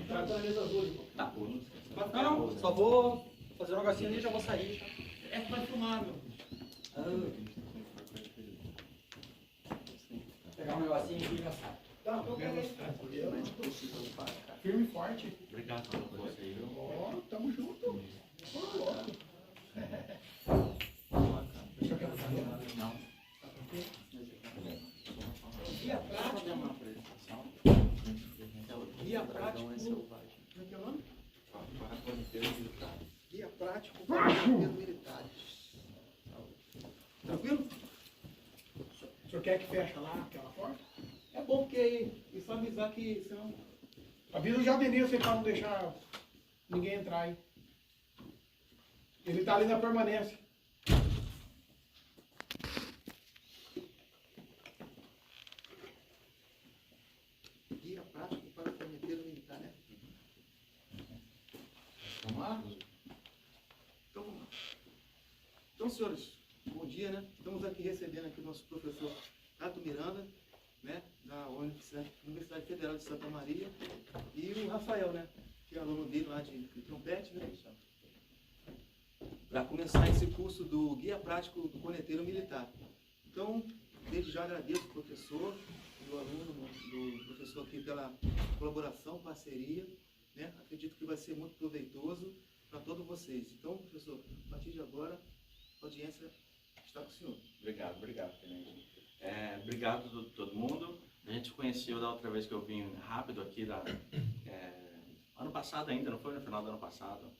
Tá com a mesa azul. Tá. Não, só vou fazer um negocinho ali e já vou sair. É que vai filmar, meu. Pegar um negocinho aqui e já sai. Tá, então pega aí. Firme e forte. Obrigado pela força aí, viu? Ó, tamo junto. Não. Guia prático. Guia prático. Como é que é o nome? Guia prático para corneteiros militares. Tranquilo? O senhor quer que feche lá aquela porta? É bom porque aí, e só avisar que senão... Avisa o Jardineiro para não deixar ninguém entrar aí. Ele tá ali na permanência. Guia prático para o corneteiro militar, né? Vamos lá? Então, vamos lá. Então, senhores, bom dia, né? Estamos aqui recebendo aqui o nosso professor Tato Miranda, né? Da Universidade Federal de Santa Maria, e o Rafael, né? Que é aluno dele lá de trompete, né? Para começar esse curso do Guia Prático do Corneteiro Militar. Então, desde já agradeço o professor, do aluno, do professor aqui pela colaboração, parceria, né? Acredito que vai ser muito proveitoso para todos vocês. Então, professor, a partir de agora, a audiência está com o senhor. Obrigado, Tenente. Obrigado a todo mundo. A gente se conheceu da outra vez que eu vim rápido aqui, ano passado ainda, não foi no final do ano passado.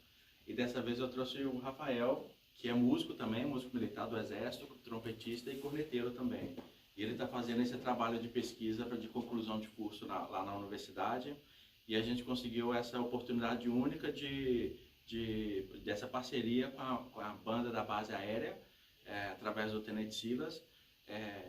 E dessa vez eu trouxe o Rafael, que é músico também, músico militar do Exército, trompetista e corneteiro também. E ele está fazendo esse trabalho de pesquisa de conclusão de curso lá na universidade. E a gente conseguiu essa oportunidade única dessa parceria com a banda da base aérea, através do Tenente Silas,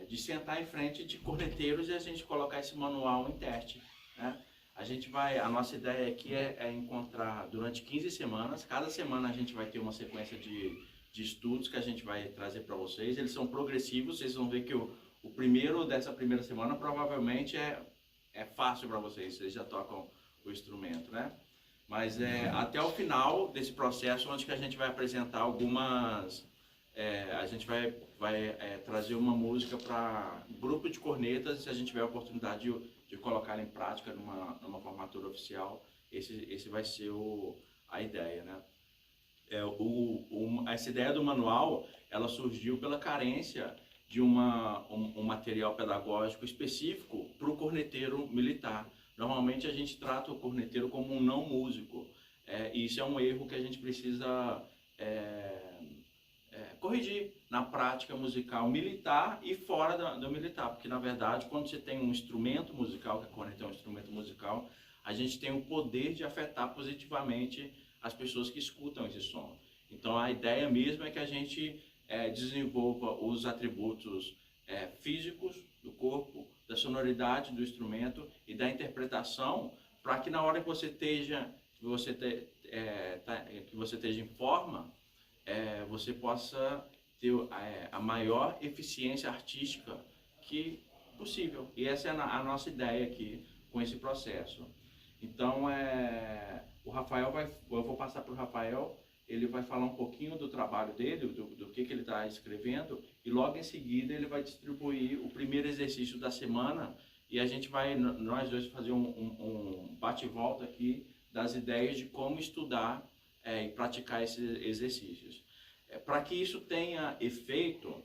de sentar em frente de corneteiros e a gente colocar esse manual em teste, né? A nossa ideia aqui é encontrar durante 15 semanas, cada semana a gente vai ter uma sequência de estudos que a gente vai trazer para vocês. Eles são progressivos, vocês vão ver que o primeiro dessa primeira semana provavelmente é fácil para vocês já tocam o instrumento, né? Mas até o final desse processo, onde que a gente vai apresentar algumas... a gente vai trazer uma música para grupo de cornetas, se a gente tiver a oportunidade de colocar em prática numa formatura oficial, esse vai ser a ideia, né? Essa ideia do manual, ela surgiu pela carência de um material pedagógico específico para o corneteiro militar. Normalmente a gente trata o corneteiro como um não músico, e isso é um erro que a gente precisa corrigir na prática musical militar e fora do militar, porque na verdade quando você tem um instrumento musical, que a corneta é um instrumento musical, a gente tem o poder de afetar positivamente as pessoas que escutam esse som. Então a ideia mesmo é que a gente desenvolva os atributos físicos do corpo, da sonoridade do instrumento e da interpretação, para que na hora que você esteja em forma, você possa ter a maior eficiência artística que possível. E essa é a nossa ideia aqui com esse processo. Então, o Rafael eu vou passar para o Rafael, ele vai falar um pouquinho do trabalho dele, do que ele está escrevendo, e logo em seguida ele vai distribuir o primeiro exercício da semana, e a gente vai, nós dois, fazer um bate-volta aqui das ideias de como estudar e praticar esses exercícios. Para que isso tenha efeito,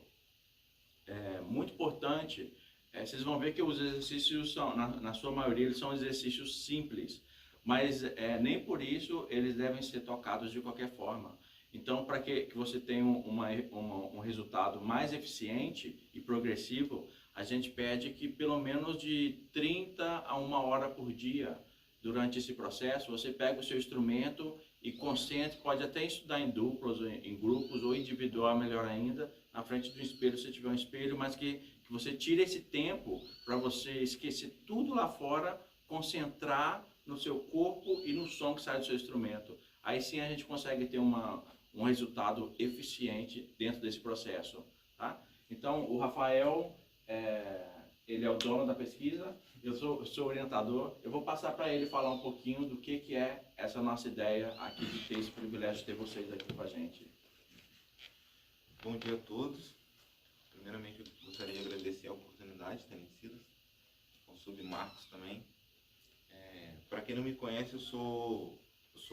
muito importante, vocês vão ver que os exercícios são, na sua maioria, eles são exercícios simples, mas nem por isso eles devem ser tocados de qualquer forma. Então, para que você tenha um resultado mais eficiente e progressivo, a gente pede que pelo menos de 30 a 1 hora por dia, durante esse processo, você pega o seu instrumento e concentre, pode até estudar em duplas, em grupos ou individual, melhor ainda, na frente do espelho, se tiver um espelho, mas que você tire esse tempo para você esquecer tudo lá fora, concentrar no seu corpo e no som que sai do seu instrumento. Aí sim a gente consegue ter um resultado eficiente dentro desse processo, tá? Então, o Rafael, ele é o dono da pesquisa, eu sou orientador. Eu vou passar para ele falar um pouquinho do que é essa nossa ideia aqui de ter esse privilégio de ter vocês aqui com a gente. Bom dia a todos. Primeiramente, eu gostaria de agradecer a oportunidade de terem sido, ao Submarcos também. Para quem não me conhece, eu sou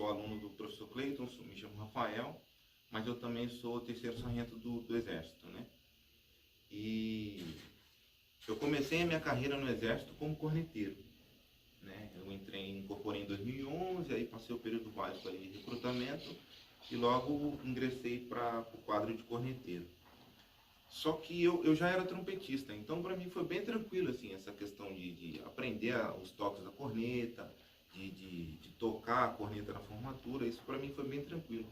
aluno do professor Cleiton, me chamo Rafael, mas eu também sou terceiro sargento do Exército, né? E eu comecei a minha carreira no Exército como corneteiro, né? Eu incorporei em 2011, aí passei o período básico aí de recrutamento e logo ingressei para o quadro de corneteiro. Só que eu já era trompetista, então para mim foi bem tranquilo assim, essa questão de aprender os toques da corneta, de tocar a corneta na formatura, isso para mim foi bem tranquilo.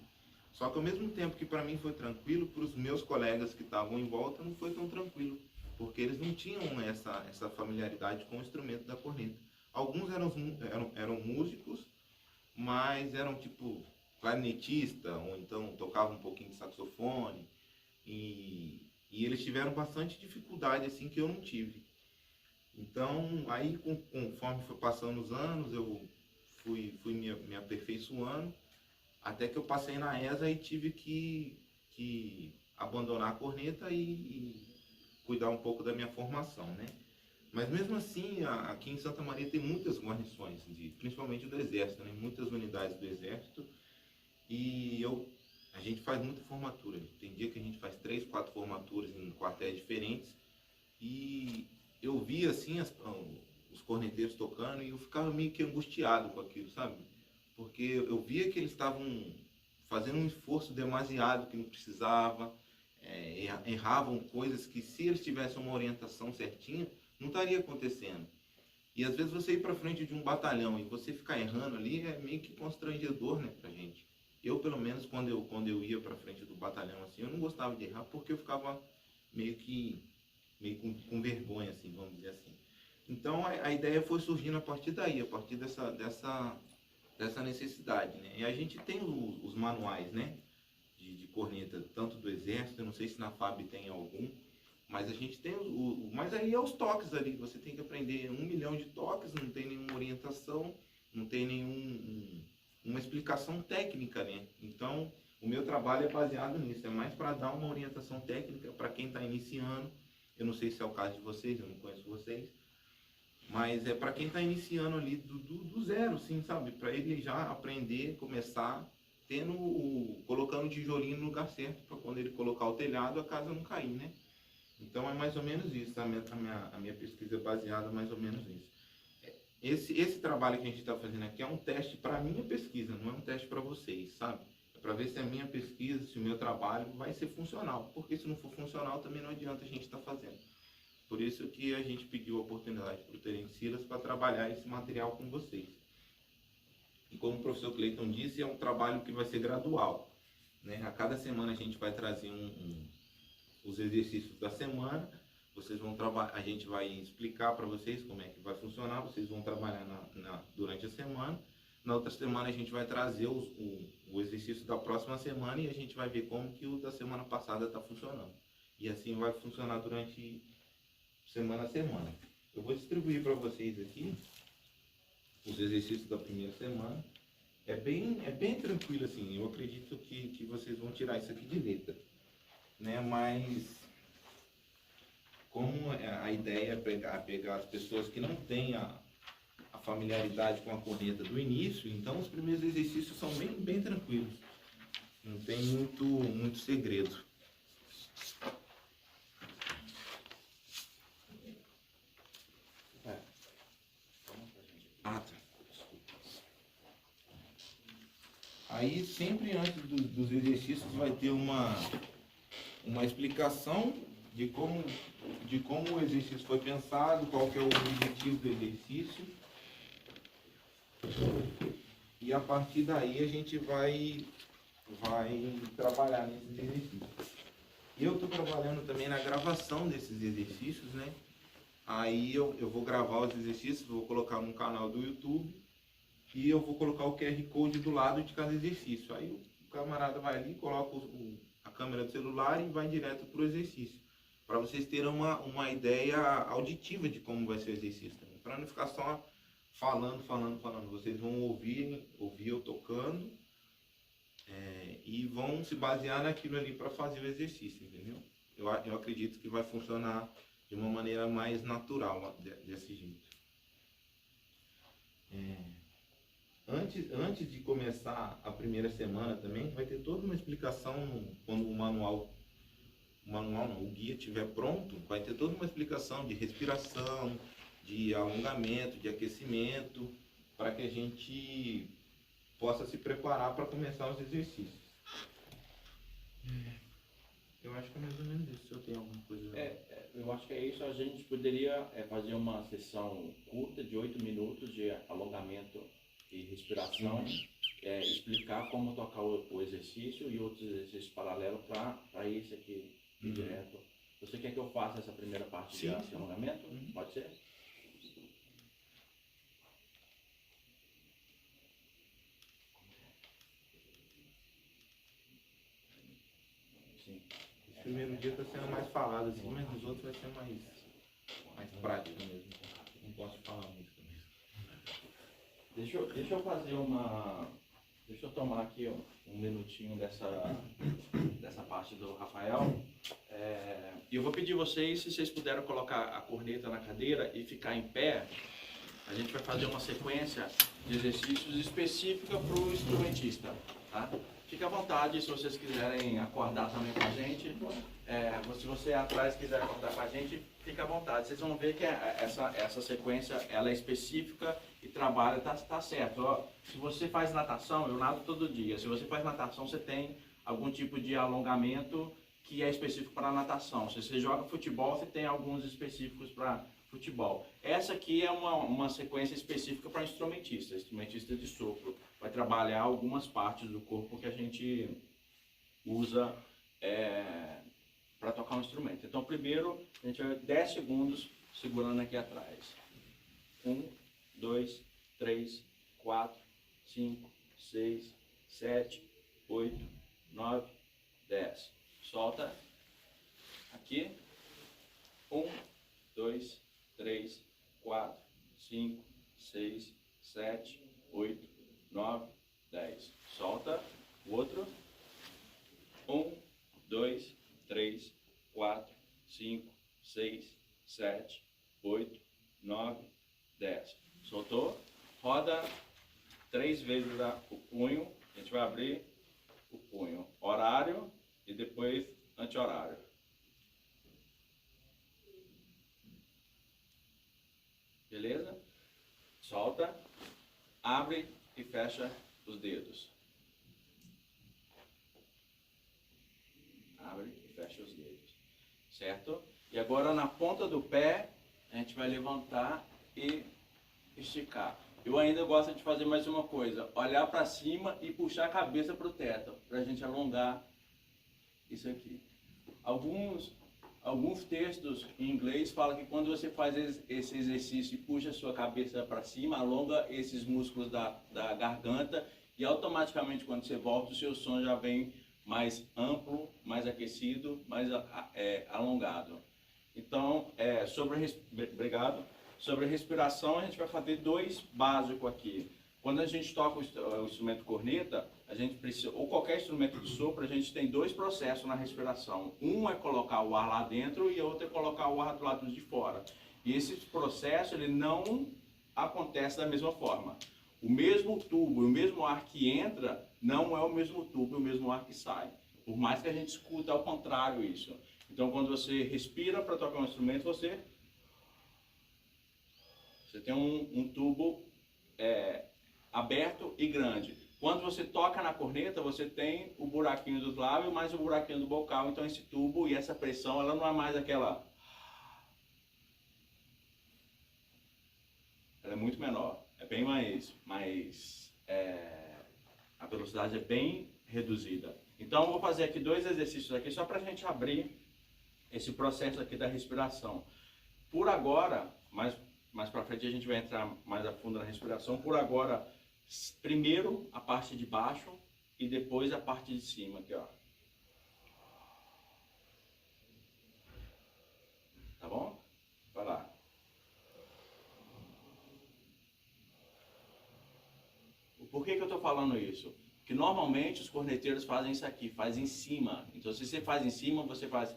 Só que ao mesmo tempo que para mim foi tranquilo, para os meus colegas que estavam em volta não foi tão tranquilo, porque eles não tinham essa familiaridade com o instrumento da corneta. Alguns eram músicos, mas eram tipo clarinetista, ou então tocavam um pouquinho de saxofone, e eles tiveram bastante dificuldade assim que eu não tive. Então aí conforme foi passando os anos, eu fui me aperfeiçoando, até que eu passei na ESA e tive que abandonar a corneta e cuidar um pouco da minha formação, né? Mas mesmo assim, aqui em Santa Maria tem muitas guarnições, principalmente do Exército, né? Muitas unidades do Exército, e a gente faz muita formatura. Tem dia que a gente faz 3, 4 formaturas em quartéis diferentes, e eu via assim os corneteiros tocando e eu ficava meio que angustiado com aquilo, sabe? Porque eu via que eles estavam fazendo um esforço demasiado que não precisava, erravam coisas que, se eles tivessem uma orientação certinha, não estaria acontecendo. E às vezes você ir para frente de um batalhão e você ficar errando ali é meio que constrangedor, né, pra gente. Eu, pelo menos, quando eu ia para frente do batalhão assim, eu não gostava de errar porque eu ficava meio com vergonha, assim, vamos dizer assim. Então a ideia foi surgindo a partir daí, a partir dessa necessidade, né? E a gente tem os manuais, né, de corneta, tanto do Exército, eu não sei se na FAB tem algum, mas a gente tem mas aí é os toques ali, você tem que aprender 1 milhão de toques, não tem nenhuma orientação, não tem uma explicação técnica, né? Então o meu trabalho é baseado nisso, é mais para dar uma orientação técnica para quem está iniciando. Eu não sei se é o caso de vocês, eu não conheço vocês, mas é para quem está iniciando ali do zero, sim, sabe? Para ele já aprender, começar colocando o tijolinho no lugar certo, para quando ele colocar o telhado, a casa não cair, né? Então é mais ou menos isso, a minha pesquisa é baseada mais ou menos nisso. Esse trabalho que a gente está fazendo aqui é um teste para a minha pesquisa, não é um teste para vocês, sabe? É para ver se a minha pesquisa, se o meu trabalho vai ser funcional, porque se não for funcional também não adianta a gente estar fazendo. Por isso que a gente pediu a oportunidade para o Tenente Silas para trabalhar esse material com vocês. E como o professor Cleiton disse, é um trabalho que vai ser gradual, né? A cada semana a gente vai trazer os exercícios da semana, vocês vão a gente vai explicar para vocês como é que vai funcionar, vocês vão trabalhar durante a semana. Na outra semana a gente vai trazer o exercício da próxima semana e a gente vai ver como que o da semana passada está funcionando. E assim vai funcionar durante semana a semana. Eu vou distribuir para vocês aqui os exercícios da primeira semana. É bem tranquilo assim, eu acredito que vocês vão tirar isso aqui de letra, né? Mas como a ideia é pegar as pessoas que não têm a familiaridade com a corneta do início, então os primeiros exercícios são bem tranquilos, não tem muito segredo. Aí sempre antes dos exercícios vai ter uma explicação de como o exercício foi pensado, qual que é o objetivo do exercício. E a partir daí a gente vai trabalhar nesses exercícios. Eu estou trabalhando também na gravação desses exercícios, né? Aí eu vou gravar os exercícios, vou colocar no canal do YouTube e eu vou colocar o QR Code do lado de cada exercício. Aí o camarada vai ali, coloca a câmera do celular e vai direto para o exercício. para vocês terem uma ideia auditiva de como vai ser o exercício também, para não ficar só falando. Vocês vão ouvir eu tocando e vão se basear naquilo ali para fazer o exercício, entendeu? Eu acredito que vai funcionar de uma maneira mais natural desse jeito. Antes de começar a primeira semana também, vai ter toda uma explicação quando o guia estiver pronto, vai ter toda uma explicação de respiração, de alongamento, de aquecimento, para que a gente possa se preparar para começar os exercícios. Eu acho que é mais ou menos isso. Se eu tenho alguma coisa... Eu acho que é isso. A gente poderia fazer uma sessão curta de 8 minutos de alongamento e respiração, explicar como tocar o exercício e outros exercícios paralelos para esse aqui direto. Você quer que eu faça essa primeira parte de alongamento? Pode ser? Sim. Esse primeiro dia está sendo mais falado assim, mas nos outros vai ser mais prático mesmo. Não posso falar muito também. Deixa eu fazer uma... Deixa eu tomar aqui um minutinho dessa parte do Rafael. E eu vou pedir vocês, se vocês puderem colocar a corneta na cadeira e ficar em pé, a gente vai fazer uma sequência de exercícios específica para o instrumentista, tá? Fique à vontade, se vocês quiserem acordar também com a gente. Se você atrás quiser acordar com a gente, fique à vontade. Vocês vão ver que essa sequência ela é específica e trabalha, tá certo. Ó, se você faz natação, eu nado todo dia. Se você faz natação, você tem algum tipo de alongamento que é específico para natação. Se você joga futebol, você tem alguns específicos para futebol. Essa aqui é uma sequência específica para instrumentista de sopro. Vai trabalhar algumas partes do corpo que a gente usa para tocar um instrumento. Então, primeiro, a gente vai 10 segundos segurando aqui atrás. 1, 2, 3, 4, 5, 6, 7, 8, 9, 10. Solta. Aqui. 1, 2, 3, 4, 5, 6, 7, 8, 9, 10. Solta. O outro. 1, 2, 3, 4, 5, 6, 7, 8, 9, 10. Soltou. Roda 3 vezes o punho. A gente vai abrir o punho. Horário e depois anti-horário. Beleza? Solta. Abre e fecha os dedos. Abre e fecha os dedos. Certo? E agora na ponta do pé, a gente vai levantar e esticar. Eu ainda gosto de fazer mais uma coisa. Olhar para cima e puxar a cabeça para o teto. Para a gente alongar isso aqui. Alguns textos em inglês falam que quando você faz esse exercício e puxa a sua cabeça para cima, alonga esses músculos da garganta e automaticamente quando você volta o seu som já vem mais amplo, mais aquecido, mais alongado. Então, obrigado. Sobre a respiração, a gente vai fazer 2 básicos aqui. Quando a gente toca o instrumento corneta, a gente precisa, ou qualquer instrumento de sopro, a gente tem 2 processos na respiração. Um é colocar o ar lá dentro e o outro é colocar o ar do lado de fora. E esse processo ele não acontece da mesma forma. O mesmo tubo, o mesmo ar que entra, não é o mesmo tubo e o mesmo ar que sai. Por mais que a gente escuta ao contrário isso. Então, quando você respira para tocar um instrumento, você tem um tubo aberto e grande. Quando você toca na corneta, você tem o buraquinho dos lábios mais o buraquinho do bocal. Então esse tubo e essa pressão, ela não é mais aquela... Ela é muito menor. É bem mais a velocidade é bem reduzida. Então eu vou fazer aqui 2 exercícios aqui só para a gente abrir esse processo aqui da respiração. Por agora, mais para frente a gente vai entrar mais a fundo na respiração. Por agora, primeiro a parte de baixo e depois a parte de cima aqui, ó. tá bom? Vai lá. Por que eu estou falando isso? Porque normalmente os corneteiros fazem isso aqui, fazem em cima. Então se você faz em cima, você faz...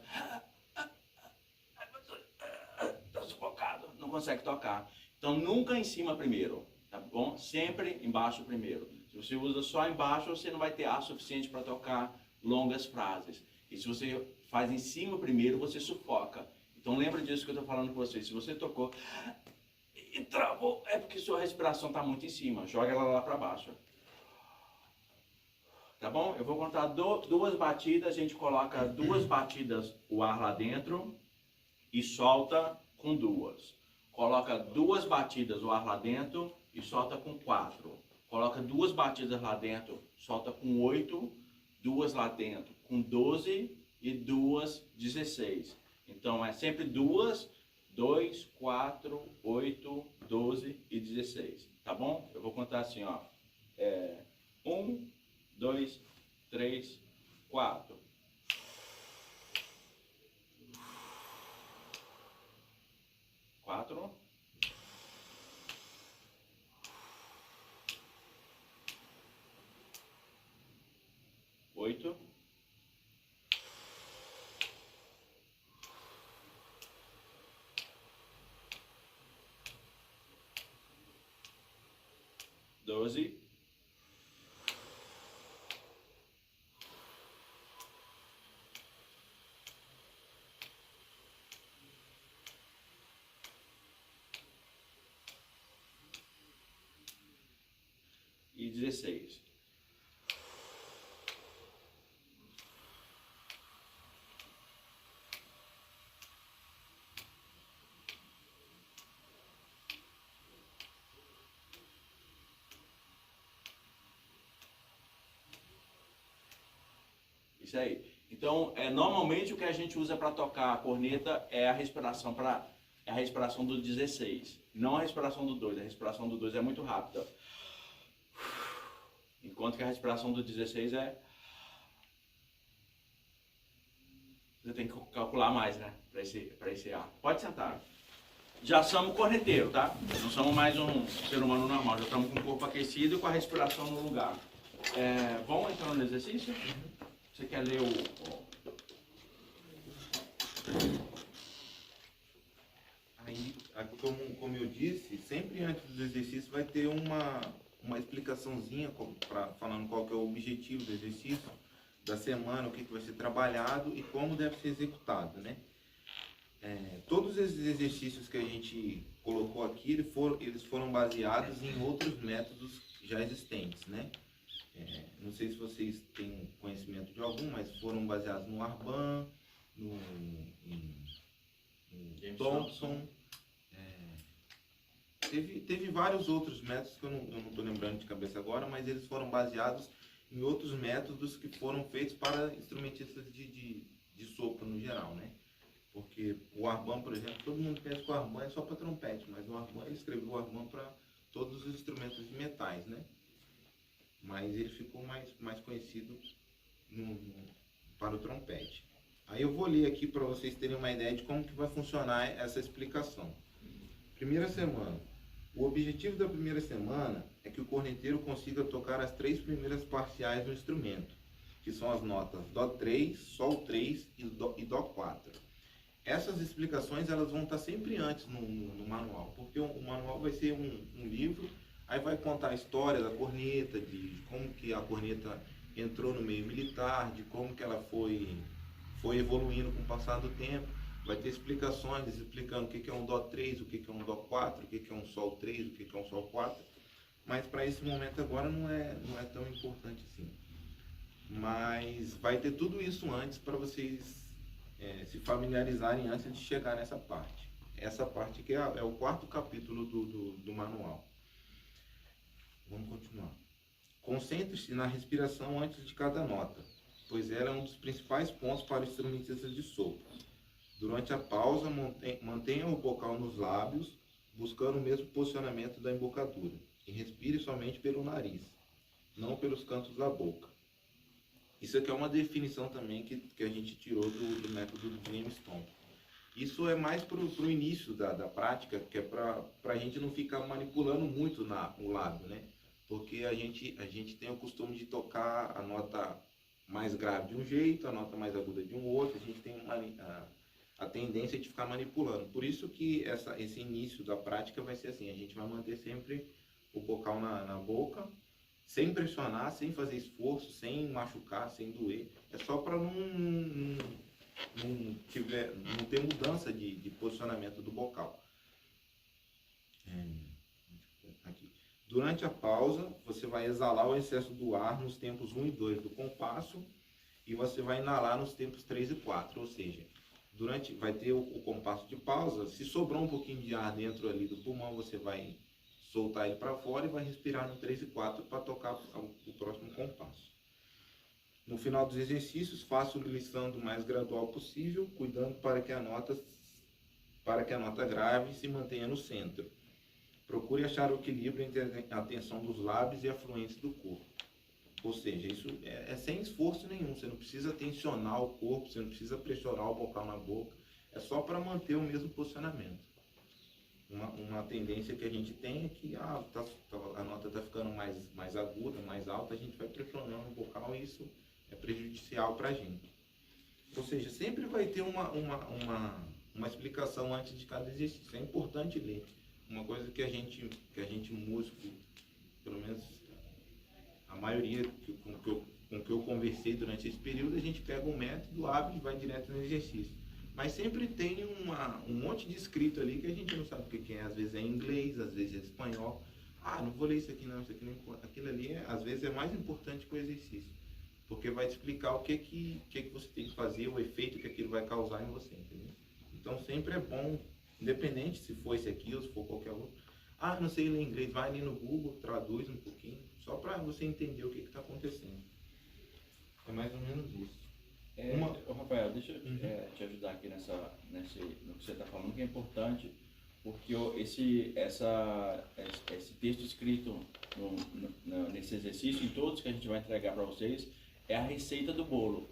Está sufocado, não consegue tocar. Então nunca em cima primeiro, tá bom? Sempre embaixo primeiro. Se você usa só embaixo, você não vai ter ar suficiente para tocar longas frases. E se você faz em cima primeiro, você sufoca. Então lembra disso que eu estou falando com você. Se você tocou e travou, é porque sua respiração está muito em cima. Joga ela lá para baixo. Tá bom? Eu vou contar duas batidas. A gente coloca 2 batidas o ar lá dentro e solta com 2. Coloca 2 batidas o ar lá dentro e solta com 4. Coloca 2 batidas lá dentro, solta com 8. 2 lá dentro com 12 e 2, 16. Então é sempre 2, 2, 4, 8, 12 e 16. Tá bom? Eu vou contar assim, ó. 1, 2, 3, 4. 4. 8. 12. 16. Isso aí. Então, normalmente o que a gente usa para tocar a corneta é a respiração do 16, não a respiração do 2. A respiração do 2 é muito rápida. Enquanto que a respiração do 16 é... Você tem que calcular mais, né? Para esse ar. Pode sentar. Já somos corneteiro, tá? Não somos mais um ser humano normal. Já estamos com o corpo aquecido e com a respiração no lugar. Vamos entrar no exercício? Você quer ler Aí, como eu disse, sempre antes do exercício vai ter uma explicação,zinha falando qual que é o objetivo do exercício, da semana, o que vai ser trabalhado e como deve ser executado, né? Todos esses exercícios que a gente colocou aqui, eles foram baseados em outros métodos já existentes, né? Não sei se vocês têm conhecimento de algum, mas foram baseados no Arban, no Thompson. Teve vários outros métodos que eu não estou lembrando de cabeça agora, mas eles foram baseados em outros métodos que foram feitos para instrumentistas de sopro no geral, né? Porque o Arban, por exemplo, todo mundo pensa que o Arban é só para trompete, mas o Arban, ele escreveu o Arban para todos os instrumentos de metais, né? Mas ele ficou mais conhecido para o trompete. Aí eu vou ler aqui para vocês terem uma ideia de como que vai funcionar essa explicação. Primeira semana. O objetivo da primeira semana é que o corneteiro consiga tocar as 3 primeiras parciais do instrumento, que são as notas Dó3, Sol 3 e Dó 4. Essas explicações elas vão estar sempre antes no manual, porque o manual vai ser um livro. Aí vai contar a história da corneta, de como que a corneta entrou no meio militar, de como que ela foi evoluindo com o passar do tempo. Vai ter explicações explicando o que é um Dó 3, o que é um Dó 4, o que é um Sol 3, o que é um Sol 4. Mas para esse momento agora não é tão importante assim. Mas vai ter tudo isso antes para vocês se familiarizarem antes de chegar nessa parte. Essa parte que é o 4º capítulo do manual. Vamos continuar. Concentre-se na respiração antes de cada nota, pois ela é um dos principais pontos para o instrumentista de sopro. Durante a pausa, mantenha o bocal nos lábios, buscando o mesmo posicionamento da embocadura, e respire somente pelo nariz, não pelos cantos da boca. Isso aqui é uma definição também que a gente tirou do método do James Thompson. Isso é mais para o início da prática, que é para a gente não ficar manipulando muito o lábio, né? Porque a gente tem o costume de tocar a nota mais grave de um jeito, a nota mais aguda de um outro, a gente tem a tendência de ficar manipulando. Por isso que esse início da prática vai ser assim, a gente vai manter sempre o bocal na boca, sem pressionar, sem fazer esforço, sem machucar, sem doer. É só para não ter mudança de posicionamento do bocal. Aqui. Durante a pausa, você vai exalar o excesso do ar nos tempos 1 e 2 do compasso e você vai inalar nos tempos 3 e 4, ou seja, vai ter o compasso de pausa. Se sobrar um pouquinho de ar dentro ali do pulmão, você vai soltar ele para fora e vai respirar no 3 e 4 para tocar o próximo compasso. No final dos exercícios, faça o glissando o mais gradual possível, cuidando para que a nota grave se mantenha no centro. Procure achar o equilíbrio entre a tensão dos lábios e a fluência do corpo. Ou seja, isso é sem esforço nenhum, você não precisa tensionar o corpo, você não precisa pressionar o bocal na boca, é só para manter o mesmo posicionamento. Uma tendência que a gente tem é que a nota está ficando mais aguda, mais alta, a gente vai pressionando o bocal e isso é prejudicial para a gente. Ou seja, sempre vai ter uma explicação antes de cada exercício. É importante ler. Uma coisa que a gente músico, pelo menos a maioria com que eu conversei durante esse período, a gente pega um método, abre e vai direto no exercício. Mas sempre tem um monte de escrito ali que a gente não sabe o que é. Às vezes é em inglês, às vezes é espanhol. Não vou ler isso aqui não, isso aqui não importa. Aquilo ali, às vezes, é mais importante que o exercício. Porque vai te explicar o que você tem que fazer, o efeito que aquilo vai causar em você, entendeu? Então sempre é bom, independente se for esse aqui ou se for qualquer outro. Não sei ler inglês, vai ali no Google, traduz um pouquinho, só para você entender o que está acontecendo. É mais ou menos isso. Rafael, deixa eu te ajudar aqui no que você está falando, que é importante, porque esse texto escrito nesse exercício, em todos que a gente vai entregar para vocês, é a receita do bolo,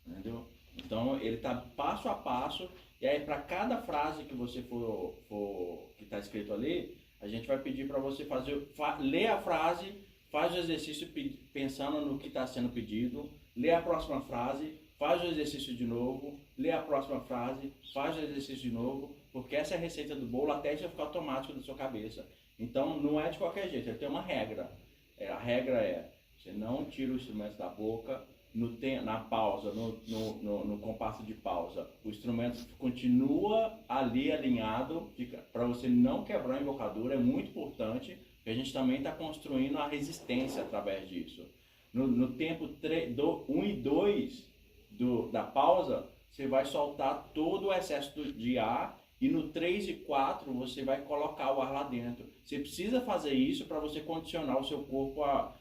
entendeu? Então ele está passo a passo, e aí para cada frase que você que está escrito ali, a gente vai pedir para você ler a frase, faz o exercício pensando no que está sendo pedido, lê a próxima frase, faz o exercício de novo, lê a próxima frase, faz o exercício de novo, porque essa é a receita do bolo até isso ficar automático na sua cabeça. Então não é de qualquer jeito, ele tem uma regra. A regra é, você não tira o instrumento da boca, na pausa, no compasso de pausa, o instrumento continua ali alinhado, para você não quebrar a embocadura, é muito importante, que a gente também está construindo a resistência através disso. No tempo 1 e 2 da pausa, você vai soltar todo o excesso de ar, e no 3 e 4 você vai colocar o ar lá dentro. Você precisa fazer isso para você condicionar o seu corpo a...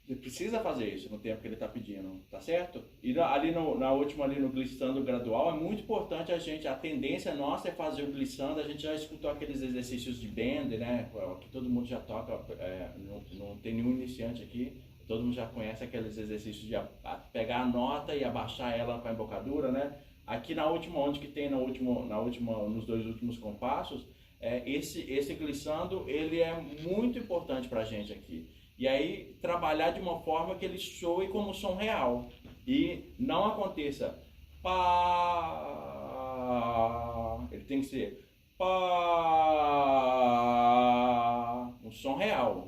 Você precisa fazer isso no tempo que ele está pedindo, tá certo? E ali na última, ali no glissando gradual, é muito importante a tendência nossa é fazer o glissando. A gente já escutou aqueles exercícios de bend, né? Que todo mundo já toca, não tem nenhum iniciante aqui. Todo mundo já conhece aqueles exercícios de pegar a nota e abaixar ela com a embocadura, né? Aqui na última, onde que tem nos 2 últimos compassos, esse glissando, ele é muito importante para a gente aqui. E aí, trabalhar de uma forma que ele soe como som real. E não aconteça pá. Ele tem que ser pá. Um som real.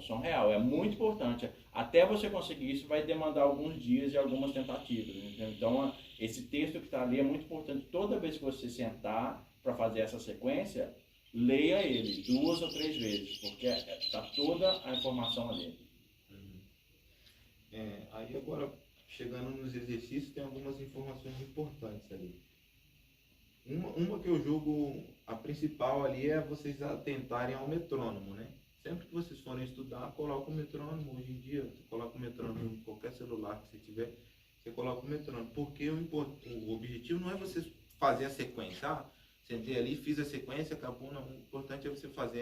É muito importante. Até você conseguir isso, vai demandar alguns dias e algumas tentativas. Entendeu? Então, esse texto que está ali é muito importante. Toda vez que você sentar para fazer essa sequência, leia ele 2 ou 3 vezes, porque está toda a informação ali. Aí agora, chegando nos exercícios, tem algumas informações importantes ali. Uma que eu julgo a principal ali é vocês atentarem ao metrônomo, né? Sempre que vocês forem estudar, coloca o metrônomo. Hoje em dia, você coloca o metrônomo em qualquer celular que você tiver, você coloca o metrônomo. Porque o objetivo não é você fazer a sequência. Sentei ali, fiz a sequência, acabou. Não. O importante é você fazer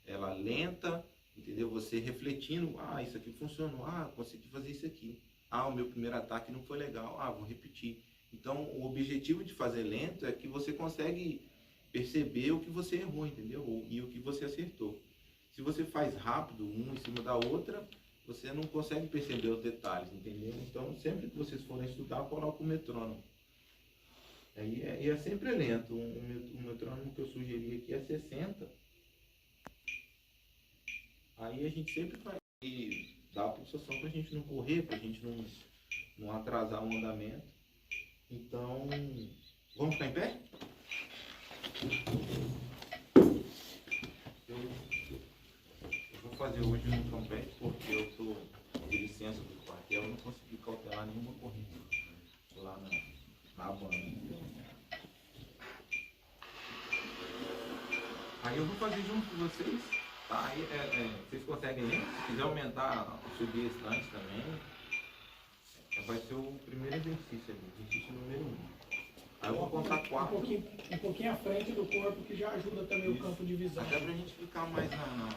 ela lenta, entendeu? Você refletindo, isso aqui funcionou, consegui fazer isso aqui. O meu primeiro ataque não foi legal, vou repetir. Então, o objetivo de fazer lento é que você consegue perceber o que você errou, entendeu? E o que você acertou. Se você faz rápido, uma em cima da outra, você não consegue perceber os detalhes, entendeu? Então, sempre que vocês forem estudar, coloca o metrônomo. E é sempre lento. O metrônomo que eu sugeri aqui é 60. Aí a gente sempre vai dar a pulsação para a gente não correr, para a gente não atrasar o andamento. Então, vamos ficar em pé? Eu vou fazer hoje um trompete porque eu estou de licença do quartel e não consegui cautelar nenhuma corrida lá na banda. Aí eu vou fazer junto com vocês, tá? Aí vocês conseguem ler? Se quiser aumentar, subir esse antes também, vai ser o primeiro exercício ali, exercício número 1. Aí eu vou contar 4. Um pouquinho à frente do corpo, que já ajuda também o campo de visão. Até pra gente ficar mais na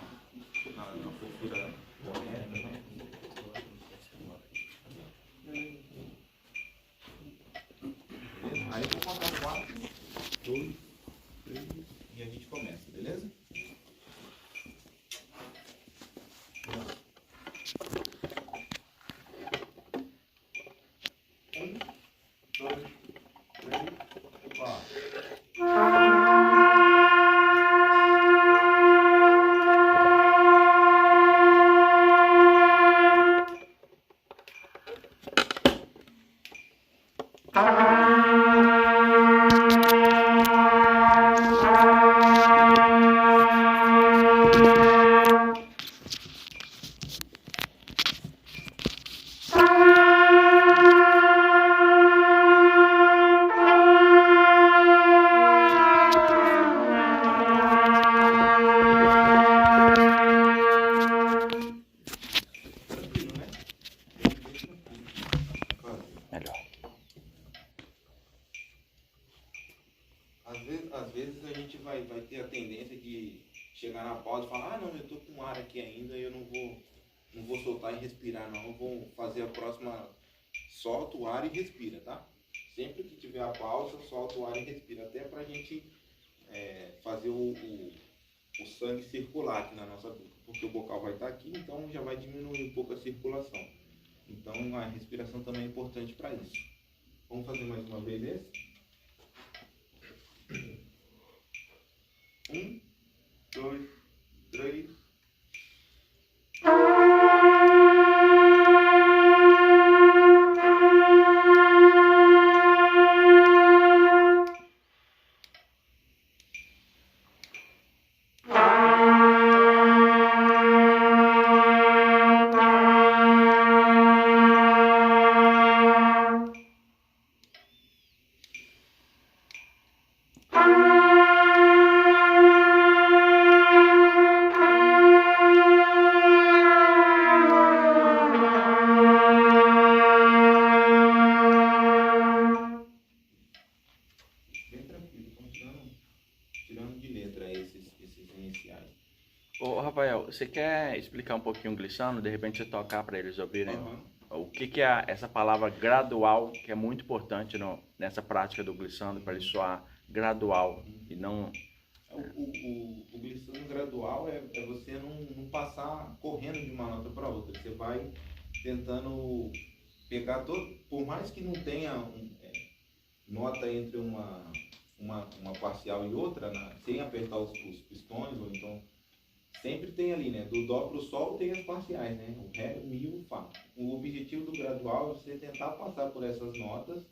postura correta, né? Beleza? Aí eu vou contar 4, 2, 3 e a gente começa, beleza? Às vezes a gente vai ter a tendência de chegar na pausa e falar, não, eu tô com ar aqui ainda, eu não vou soltar e respirar não, eu vou fazer a próxima, solta o ar e respira, tá? Sempre que tiver a pausa, solta o ar e respira, até pra gente fazer o sangue circular aqui na nossa boca, porque o bocal vai estar aqui, então já vai diminuir um pouco a circulação. Então a respiração também é importante para isso. Vamos fazer mais uma vez esse? 1, 2, 3. Bem tranquilo, tirando de letra esses iniciais. Ô, Rafael, você quer explicar um pouquinho o glissando? De repente você tocar para eles ouvirem o que é essa palavra gradual, que é muito importante nessa prática do glissando, para ele soar gradual e não... O glissando gradual é você não passar correndo de uma nota para outra. Você vai tentando pegar todo, por mais que não tenha nota entre uma parcial e outra, sem apertar os pistões, ou então sempre tem ali, né? Do dó pro sol tem as parciais, né? O ré, o mi e o fá. O objetivo do gradual é você tentar passar por essas notas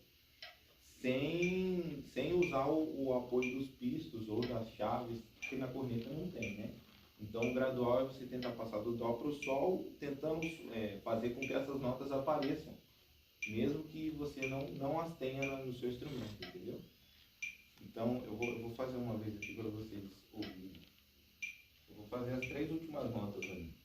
sem usar o apoio dos pistos ou das chaves, que na corneta não tem, né? Então o gradual é você tentar passar do dó pro sol, tentando fazer com que essas notas apareçam, mesmo que você não as tenha no seu instrumento, entendeu? Então eu vou fazer uma vez aqui para vocês ouvirem. Eu vou fazer as 3 últimas notas ali.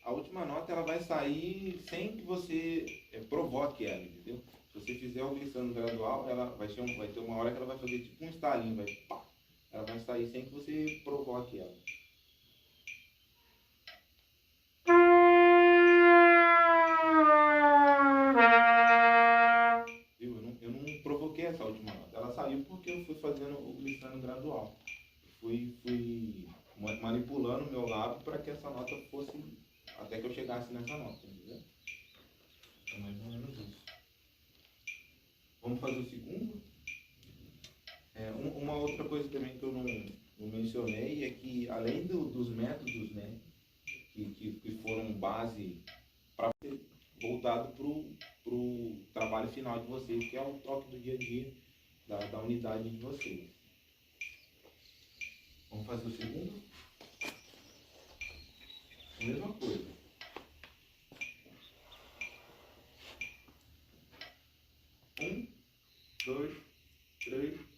A última sem que você provoque ela, entendeu? Se você fizer o glissando gradual, ela vai ter uma hora que ela vai fazer tipo um estalinho, vai pá, ela vai sair sem que você provoque ela. Viu? Eu não provoquei essa última nota. Ela saiu porque eu fui fazendo o glissando gradual. Fui manipulando o meu lábio para que essa nota fosse, até que eu chegasse nessa nota, entendeu? É mais ou menos isso. Vamos fazer o segundo? Uma outra coisa também que eu não mencionei é que, além dos métodos, né, que foram base para ser voltado para o trabalho final de vocês, que é o toque do dia a dia da unidade de vocês. Vamos fazer o segundo? A mesma coisa. 1, 2, 3.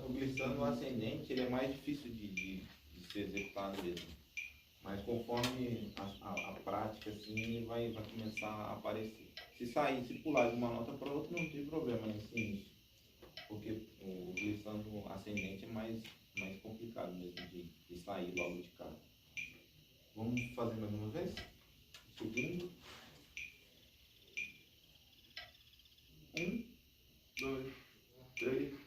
O glissando ascendente ele é mais difícil de ser executado mesmo. Mas conforme a prática, assim, ele vai começar a aparecer. Se pular de uma nota para outra, não tem problema nesse início. Porque o glissando ascendente é mais complicado mesmo de sair logo de cara. Vamos fazer mais uma vez? Segundo. 1, 2, 3.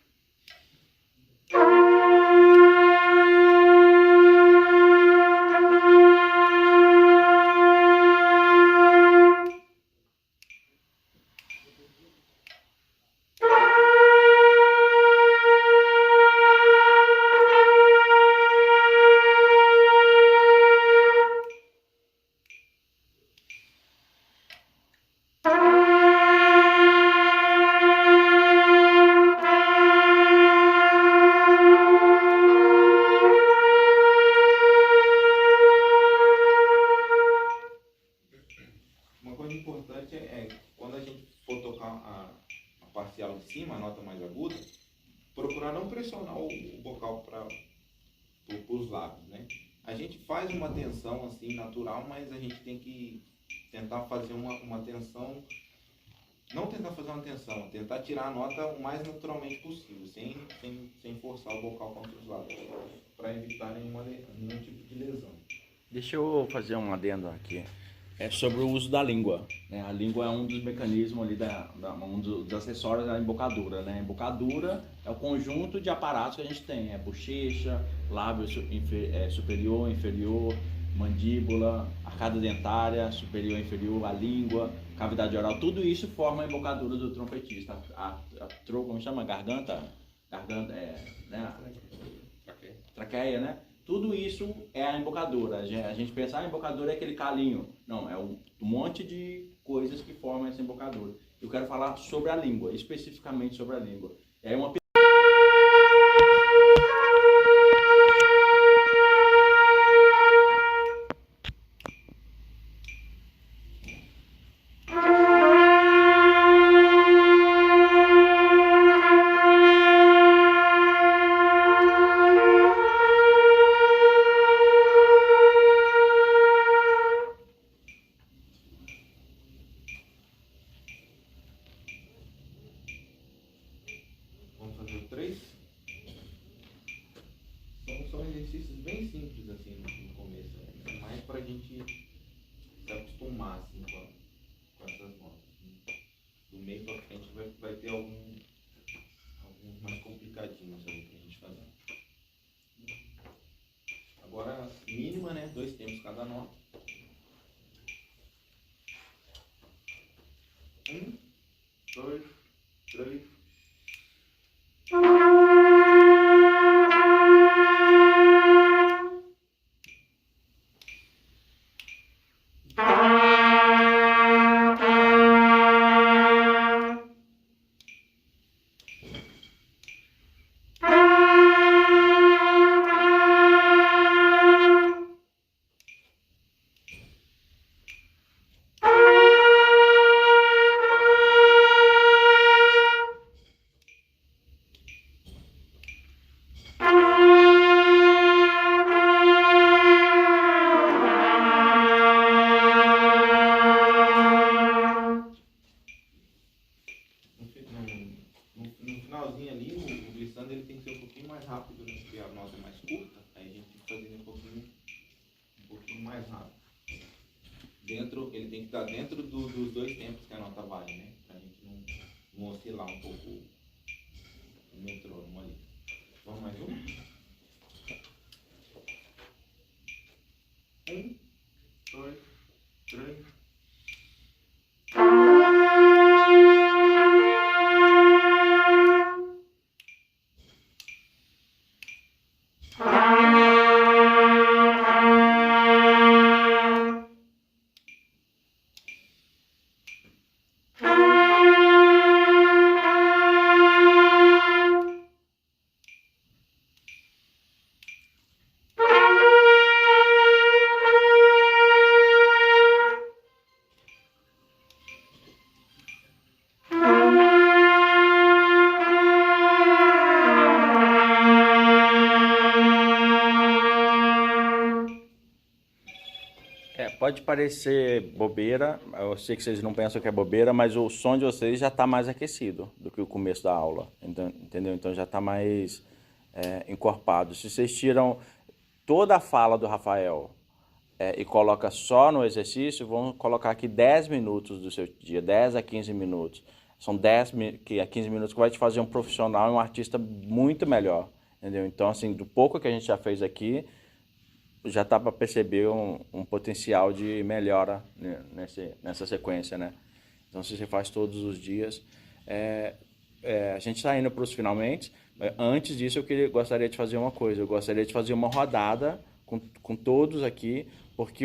Uma coisa importante é quando a gente for tocar a parcial de cima, a nota mais aguda, procurar não pressionar o bocal para os lábios, né? A gente faz uma tensão assim natural, mas a gente tem que tentar fazer uma tensão, não tentar fazer uma tensão, tentar tirar a nota o mais naturalmente possível, sem forçar o bocal contra os lábios, para evitar nenhum tipo de lesão. Deixa eu fazer um adendo aqui. É sobre o uso da língua, né? A língua é um dos mecanismos ali, um dos acessórios da embocadura, né? A embocadura é o conjunto de aparatos que a gente tem, bochecha, lábio superior, inferior, mandíbula, arcada dentária, superior, inferior, a língua, cavidade oral, tudo isso forma a embocadura do trompetista. Como chama? Garganta, né? Traqueia, né? Tudo isso é a embocadura. A gente pensa, a embocadura é aquele calinho. Não, é um monte de coisas que formam essa embocadura. Eu quero falar sobre a língua, especificamente sobre a língua. É uma Vamos fazer o 3? São exercícios bem simples assim no começo, é mais para a gente se acostumar assim, com essas notas. Do meio para frente vai ter alguns mais complicadinhos ali para a gente fazer. Agora, mínima, né? 2 tempos cada nota. 1, 2, 3. mais rápido, né? Porque a nota é mais curta, aí a gente tem que fazer um pouquinho mais rápido. Ele tem que estar dentro dos dois tempos que a nota vale, né? Pra gente não oscilar um pouco o metrônomo ali. Vamos mais um? 1, 2, 3. Pode parecer bobeira, eu sei que vocês não pensam que é bobeira, mas o som de vocês já está mais aquecido do que o começo da aula, entendeu? Então já está mais encorpado. Se vocês tiram toda a fala do Rafael e coloca só no exercício, vão colocar aqui 10 minutos do seu dia, 10 a 15 minutos. São 10 a 15 minutos que vai te fazer um profissional e um artista muito melhor, entendeu? Então, assim, do pouco que a gente já fez aqui, já está para perceber um potencial de melhora nessa sequência, né? Então, se você faz todos os dias... a gente está indo para os finalmente. Antes disso, gostaria de fazer uma coisa. Eu gostaria de fazer uma rodada com todos aqui, porque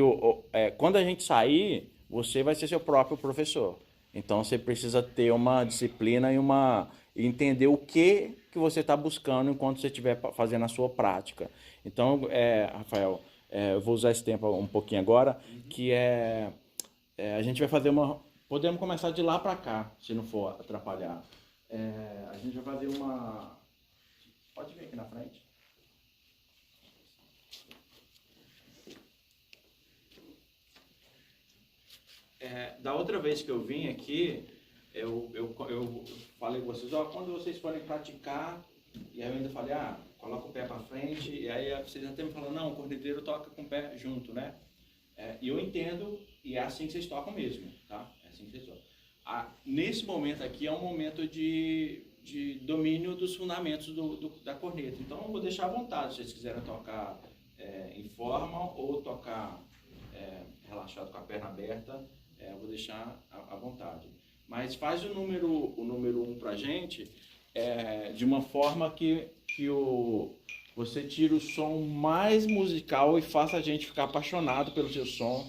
quando a gente sair, você vai ser seu próprio professor. Então, você precisa ter uma disciplina e entender o que você está buscando enquanto você estiver fazendo a sua prática. Então, Rafael, eu vou usar esse tempo um pouquinho agora, que a gente vai fazer uma... Podemos começar de lá para cá, se não for atrapalhar. A gente vai fazer uma... Pode vir aqui na frente. Da outra vez que eu vim aqui, eu falei com vocês, quando vocês forem praticar, e aí eu ainda falei, coloca o pé para frente, e aí vocês até me falaram, não, o corneteiro toca com o pé junto, né? E eu entendo, e é assim que vocês tocam mesmo, tá? É assim que vocês tocam. Nesse momento aqui é um momento de domínio dos fundamentos da corneta. Então eu vou deixar à vontade, se vocês quiserem tocar em forma ou tocar relaxado com a perna aberta, eu vou deixar à vontade. Mas faz o número 1 pra gente de uma forma que você tira o som mais musical e faça a gente ficar apaixonado pelo seu som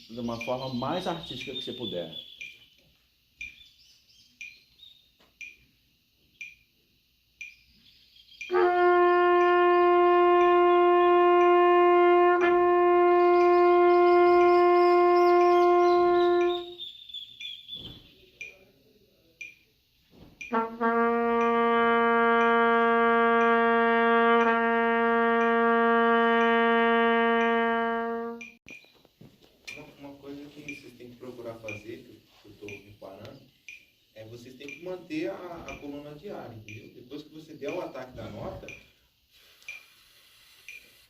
de uma forma mais artística que você puder. Uma coisa que vocês têm que procurar fazer, que eu estou reparando, vocês têm que manter a coluna de ar, entendeu? Depois que você der o ataque da nota,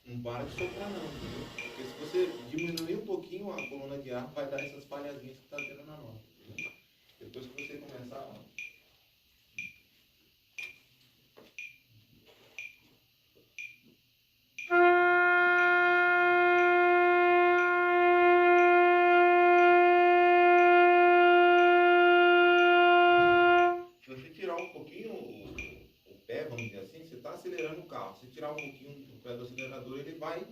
não para de soprar não, entendeu? Porque se você diminuir um pouquinho a coluna de ar, vai dar essas falhadinhas que está tendo na nota, entendeu? Depois que você começar... Se você tirar um pouquinho o pé, vamos dizer assim, você está acelerando o carro. Se tirar um pouquinho o pé do acelerador, ele vai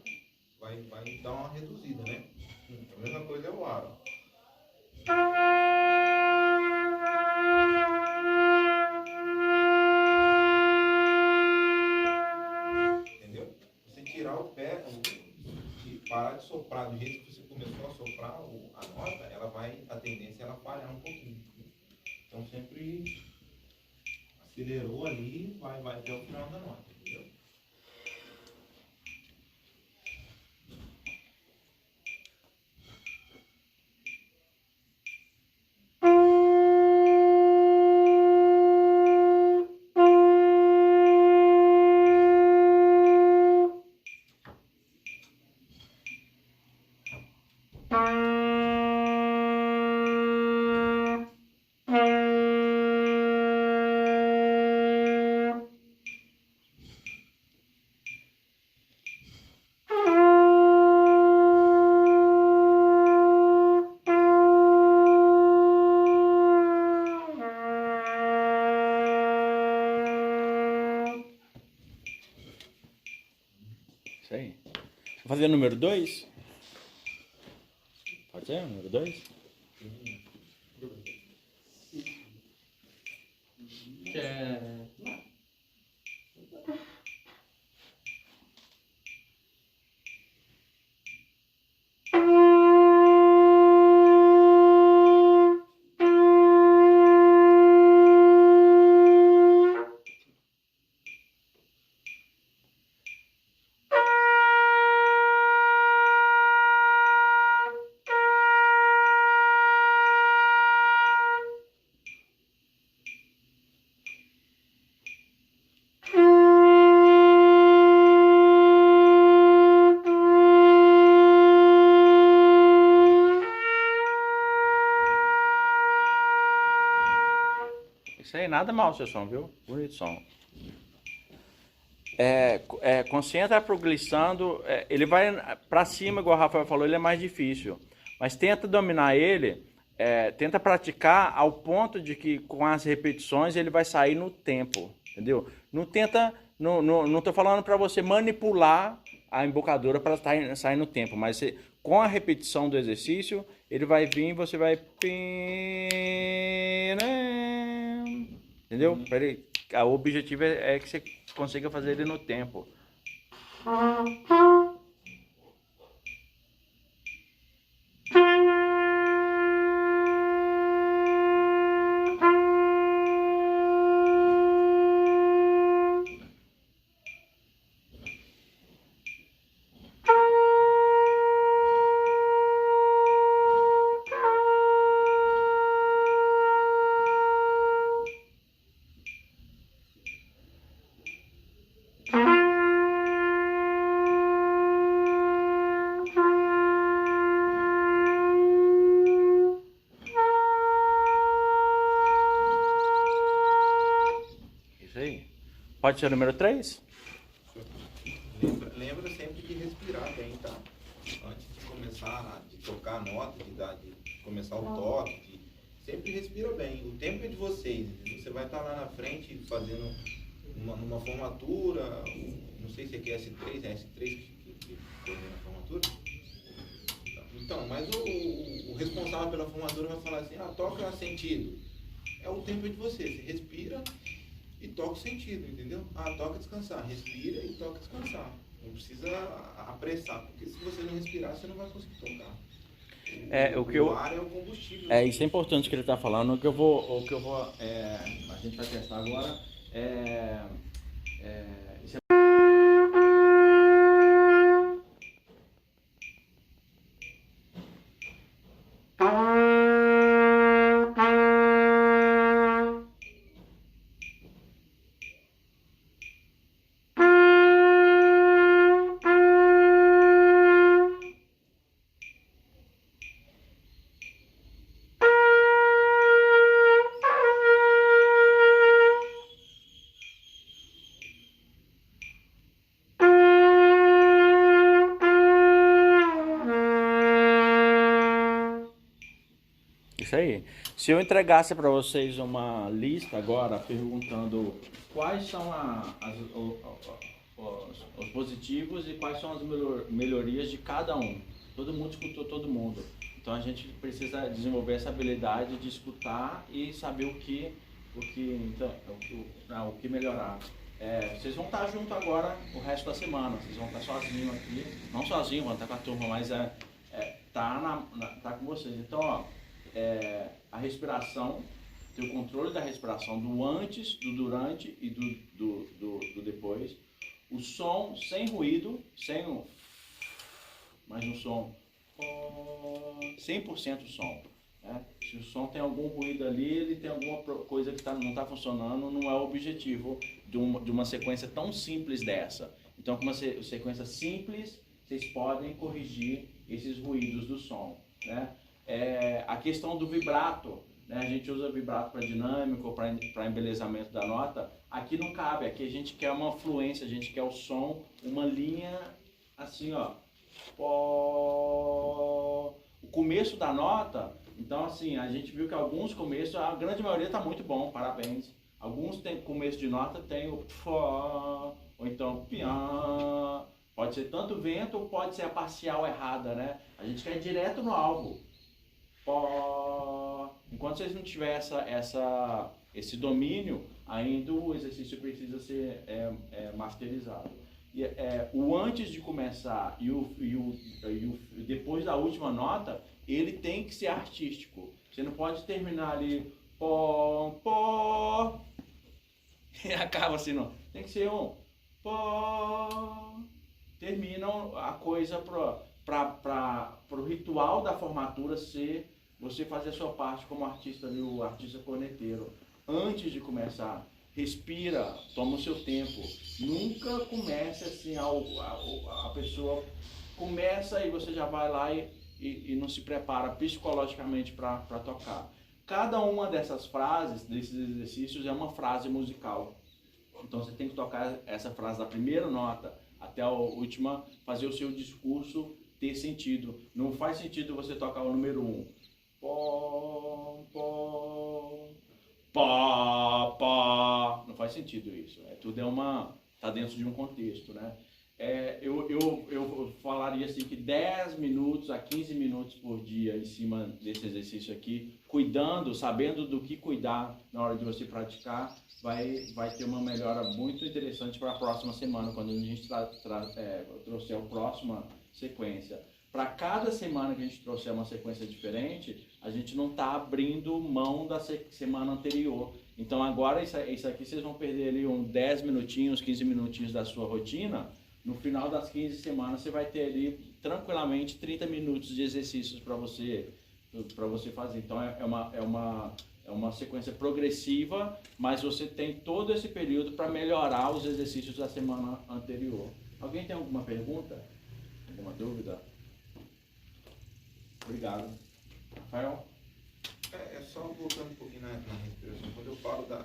dar uma reduzida, né? A mesma coisa é o aro. Entendeu? Você tirar o pé, parar de soprar do jeito que você começou a soprar a nota, a tendência é ela falhar um pouquinho. Então sempre acelerou ali, vai até o final da nota, entendeu? Isso aí. Vou fazer o número 2? Pode ser? O número 2? Isso aí, nada mal o seu som, viu? Bonito som. Concentra pro glissando, ele vai para cima, igual o Rafael falou, ele é mais difícil. Mas tenta dominar ele, tenta praticar ao ponto de que com as repetições ele vai sair no tempo, entendeu? Não tô falando para você manipular a embocadura para sair no tempo, mas com a repetição do exercício, ele vai vir e você vai... Entendeu? O objetivo é que você consiga fazer ele no tempo. Pode ser o número 3? Lembra sempre de respirar bem, tá? Antes de começar, de tocar a nota, de começar o toque, sempre respira bem. O tempo é de vocês. Você vai estar lá na frente fazendo uma formatura, não sei se aqui é S3, é S3 que coordena a formatura? Então, mas o responsável pela formatura vai falar assim, toca sentido. É o tempo de você respira e toca o sentido, entendeu? Toca descansar, respira e toca descansar. Não precisa apressar, porque se você não respirar, você não vai conseguir tocar. O ar é o combustível. Isso é importante que ele está falando. A gente vai testar agora. Isso aí. Se eu entregasse para vocês uma lista agora perguntando quais são os positivos e quais são as melhorias de cada um. Todo mundo escutou todo mundo. Então a gente precisa desenvolver essa habilidade de escutar e saber o que melhorar. Vocês vão estar junto agora o resto da semana. Vocês vão estar sozinhos aqui. Não sozinhos, vão estar com a turma, mas tá com vocês. Então, a respiração, ter o controle da respiração do antes, do durante e do depois. O som sem ruído, mas um som 100% som. Né? Se o som tem algum ruído ali, ele tem alguma coisa que não está funcionando, não é o objetivo de uma sequência tão simples dessa. Então, com uma sequência simples, vocês podem corrigir esses ruídos do som. Né? A questão do vibrato, né? A gente usa vibrato para dinâmico, para embelezamento da nota. Aqui não cabe, aqui a gente quer uma fluência, a gente quer o som, uma linha assim, ó. O começo da nota, então assim, a gente viu que alguns começos, a grande maioria está muito bom, parabéns. Alguns tem começo de nota, tem o fó, ou então pian, Pode ser tanto vento ou pode ser a parcial errada, né? A gente quer ir direto no alvo. Pó. Enquanto vocês não tiverem esse domínio, ainda o exercício precisa ser masterizado. E, o antes de começar e o depois da última nota, ele tem que ser artístico. Você não pode terminar ali pó, pó, e acaba assim, não. Tem que ser um pó. Terminam a coisa para o ritual da formatura ser você fazer a sua parte como artista ali, o artista corneteiro. Antes de começar, respira, toma o seu tempo. Nunca comece assim, a pessoa começa e você já vai lá e não se prepara psicologicamente para tocar. Cada uma dessas frases, desses exercícios, é uma frase musical. Então você tem que tocar essa frase da primeira nota até a última, fazer o seu discurso ter sentido. Não faz sentido você tocar o número 1. Pó, pó, pó, pó. Não faz sentido isso. Tudo tá dentro de um contexto, né? Eu falaria assim que 10 minutos a 15 minutos por dia em cima desse exercício aqui, cuidando, sabendo do que cuidar na hora de você praticar, vai ter uma melhora muito interessante para a próxima semana, quando a gente trouxer a próxima sequência. Para cada semana que a gente trouxer uma sequência diferente, a gente não está abrindo mão da semana anterior. Então agora isso aqui vocês vão perder ali 10 minutinhos, 15 minutinhos da sua rotina. No final das 15 semanas você vai ter ali tranquilamente 30 minutos de exercícios para você fazer. Então é uma sequência progressiva, mas você tem todo esse período para melhorar os exercícios da semana anterior. Alguém tem alguma pergunta? Alguma dúvida? Obrigado. Rafael? Só voltando um pouquinho na respiração, quando eu falo da